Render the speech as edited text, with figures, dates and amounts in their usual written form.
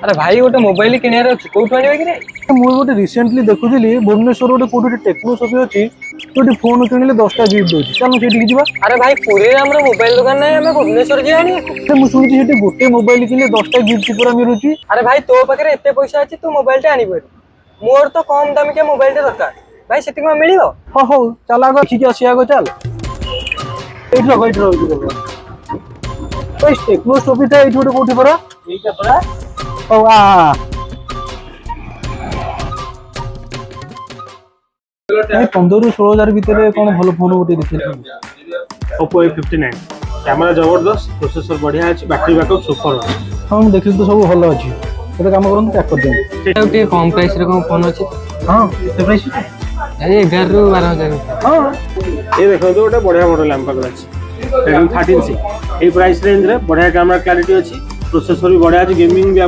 अरे भाई गोटे मोबाइल किणार अछि कोठु आनिबे कि रे ମୁଁ ଗୋଟେ ରିସେଣ୍ଟଲି ଦେଖୁଥିଲି ଭୁବନେଶ୍ୱର ଗୋଟେ ଟେକ୍नो ସପି ଅଛି ଯୋଉଠି ଫୋନ୍ କିଣିଲେ 10ଟା ଗିଫ୍ଟ ଦଉଛି। ଚାଲ ସେଇଠିକି ଯିବା। अरे भाई पुरी रे हमरो मोबाइल दुकान नै हमें भुवनेश्वर जे आनी ମୁଁ ଶୁଣିଛି ସେଠି ଗୋଟେ ମୋବାଇଲ କିଣିଲେ 10ଟା ଗିଫ୍ଟ ପୁରା ମିଳୁଛି। अरे भाई तो पाखे एते पैसा अछि तू मोबाइल टे आनिबे मोर तो कम दाम के मोबाइल टे दरकार भाई सेति को मिलियो ହଁ ହଉ ଚାଲ ଆଗ ଦେଖିକି ଆସିବା ଆଗ ଚାଲ। ଏଇଠି ରହ। ଭାଇ ଟେକ୍नो ସପିଟା ଏଇଠି ଗୋଟେ କୋଉଠି ପରା? एइटा परा ହଉ ଆ ଭାଇ 15 ରୁ 16 ହଜାର ଭିତରେ କଣ ଭଲ ଫୋନ ଗୋଟେ ଦେଖିଲି। Oppo A59 कैमरा जबरदस्त प्रोसेसर बढ़िया है बैटरी बैकअप सुपर है। ହଁ ମୁଁ ଦେଖିଲି ତ ସବୁ ଭଲ ଅଛି। ଗୋଟେ କାମ କରନ୍ତୁ ପ୍ୟାକ୍ କରିଦିଅନ୍ତୁ। एटा उठी कम प्राइस रे कोन फोन अछि ହଁ କେତେ ପ୍ରାଇସ୍? ए 11 ରୁ 12000 ହଁ ये देखो तो गोटे बढ़िया मॉडल हम पाखरे अछि Redmi 13C ए प्राइस रेंज रे बढ़िया कैमरा क्वालिटी अछि प्रोसेसर भी बढ़िया अछि गेमिंग भी